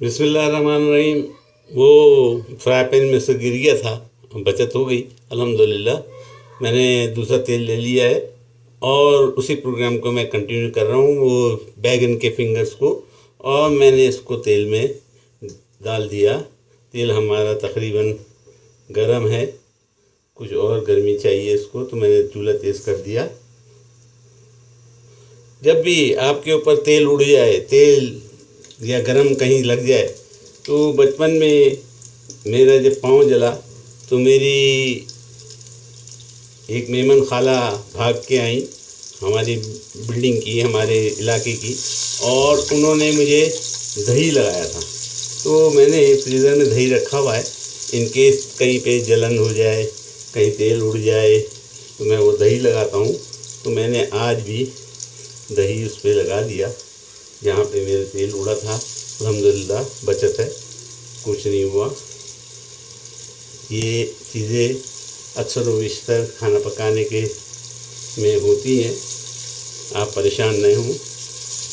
बिस्मिल्लाहिर्रहमानिर्रहीम। वो fry pan में से गिर गया था, बचत हो गई अल्हम्दुलिल्लाह। मैंने दूसरा तेल ले लिया है और उसी प्रोग्राम को मैं कंटिन्यू कर रहा हूँ, वो बैगन के फिंगर्स को। और मैंने इसको तेल में डाल दिया। तेल हमारा तकरीबन गरम है, कुछ और गर्मी चाहिए इसको, तो मैंने चूल्हा तेज़ कर दिया। जब भी आपके ऊपर तेल उड़ जाए, तेल या गरम कहीं लग जाए, तो बचपन में मेरा जब पाँव जला तो मेरी एक मेमन खाला भाग के आई, हमारी बिल्डिंग की, हमारे इलाके की, और उन्होंने मुझे दही लगाया था। तो मैंने फ्रीज़र में दही रखा हुआ है, इन केस कहीं पे जलन हो जाए, कहीं तेल उड़ जाए, तो मैं वो दही लगाता हूँ। तो मैंने आज भी दही उस पर लगा दिया जहाँ पे मेरे तेल उड़ा था। अल्हम्दुलिल्लाह बचत है, कुछ नहीं हुआ। ये चीज़ें अक्सर व बेशतर खाना पकाने के में होती हैं, आप परेशान नहीं हों।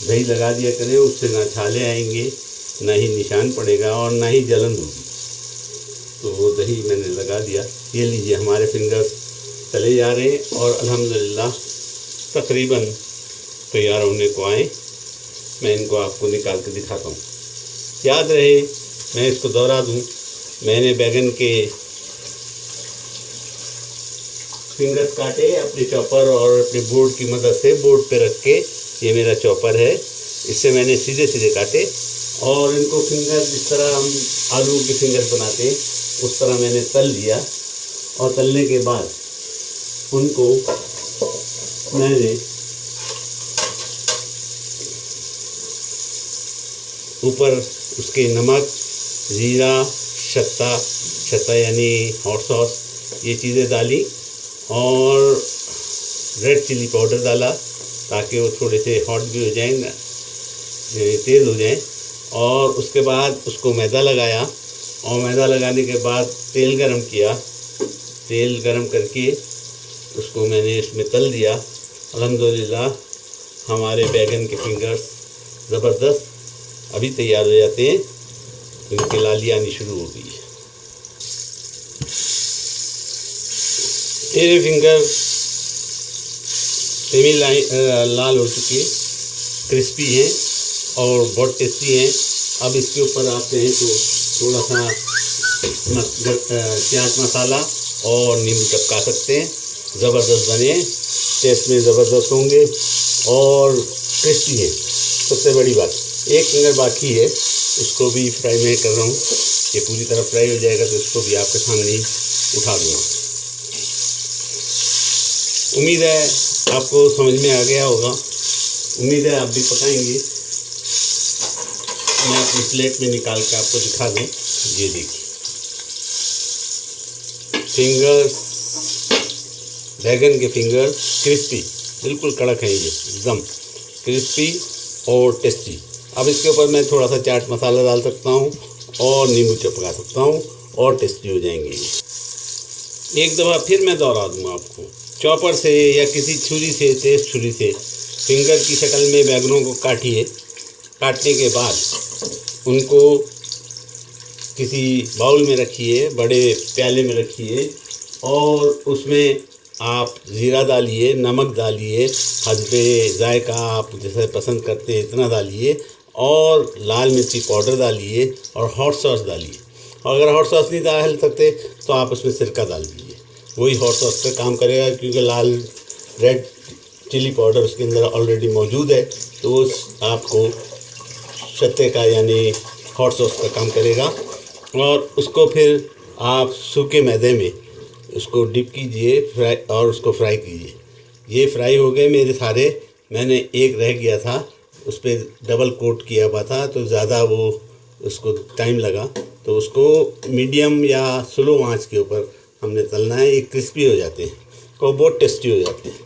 दही लगा दिया करें, उससे ना छाले आएंगे, ना ही निशान पड़ेगा और ना ही जलन होगी। तो वो दही मैंने लगा दिया। ये लीजिए, हमारे फिंगर्स चले जा रहे हैं और अल्हम्दुलिल्लाह तकरीबन तैयार होने को आए। मैं इनको आपको निकाल के दिखाता हूँ। याद रहे, मैं इसको दोहरा दूँ, मैंने बैगन के फिंगर्स काटे अपने चॉपर और अपने बोर्ड की मदद से। बोर्ड पे रख के, ये मेरा चॉपर है, इससे मैंने सीधे सीधे काटे और इनको फिंगर जिस तरह हम आलू के फिंगर्स बनाते हैं उस तरह मैंने तल दिया। और तलने के बाद उनको मैंने ऊपर उसके नमक, ज़ीरा, शत्ता यानी हॉट सॉस, ये चीज़ें डाली और रेड चिली पाउडर डाला ताकि वो थोड़े से हॉट भी हो जाएंगे, तेज़ हो जाएं। और उसके बाद उसको मैदा लगाया और मैदा लगाने के बाद तेल गरम किया। तेल गरम करके उसको मैंने इसमें तल दिया। अल्हम्दुलिल्लाह हमारे बैगन के फिंगर्स ज़बरदस्त अभी तैयार हो जाते हैं, इनकी लाली आनी शुरू हो गई है। मेरे फिंगर सेमी लाल हो चुके, क्रिस्पी हैं और बहुत टेस्टी हैं। अब इसके ऊपर आप चाहें तो थोड़ा सा चाट मसाला और नींबू टपका सकते हैं। ज़बरदस्त बने, टेस्ट में ज़बरदस्त होंगे और टेस्टी है। सबसे बड़ी बात, एक फिंगर बाकी है, उसको भी फ्राई मैं कर रहा हूँ। ये पूरी तरह फ्राई हो जाएगा तो इसको भी आपके सामने ही उठा दूँगा। उम्मीद है आपको समझ में आ गया होगा, उम्मीद है आप भी पकाएंगे। मैं अपनी प्लेट में निकाल के आपको दिखा दूँ। ये देखिए, फिंगर्स, बैगन के फिंगर क्रिस्पी, बिल्कुल कड़क है, ये एकदम क्रिस्पी और टेस्टी। अब इसके ऊपर मैं थोड़ा सा चाट मसाला डाल सकता हूँ और नींबू चपका सकता हूँ और टेस्टी हो जाएंगे। एक दफ़ा फिर मैं दोहरा दूँगा आपको, चॉपर से या किसी छुरी से, तेज़ छुरी से फिंगर की शक्ल में बैगनों को काटिए। काटने के बाद उनको किसी बाउल में रखिए, बड़े प्याले में रखिए और उसमें आप ज़ीरा डालिए, नमक डालिए, हस्बे जायका आप जैसे पसंद करते हैं इतना डालिए, और लाल मिर्ची पाउडर डालिए और हॉट सॉस डालिए। और अगर हॉट सॉस नहीं डाल सकते तो आप उसमें सिरका डाल दीजिए, वही हॉट सॉस का काम करेगा, क्योंकि लाल रेड चिली पाउडर उसके अंदर ऑलरेडी मौजूद है, तो वो आपको शत्ते का यानी हॉट सॉस का काम करेगा। और उसको फिर आप सूखे मैदे में उसको डिप कीजिए, फ्राई, और उसको फ्राई कीजिए। ये फ्राई हो गए मेरे सारे। मैंने एक रह गया था, उस पर डबल कोट किया हुआ था, तो ज़्यादा वो उसको टाइम लगा, तो उसको मीडियम या स्लो आंच के ऊपर हमने तलना है। ये क्रिस्पी हो जाते हैं और बहुत टेस्टी हो जाते हैं।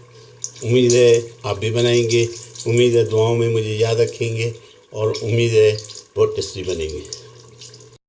उम्मीद है आप भी बनाएंगे, उम्मीद है दुआओं में मुझे याद रखेंगे और उम्मीद है बहुत टेस्टी बनेंगे।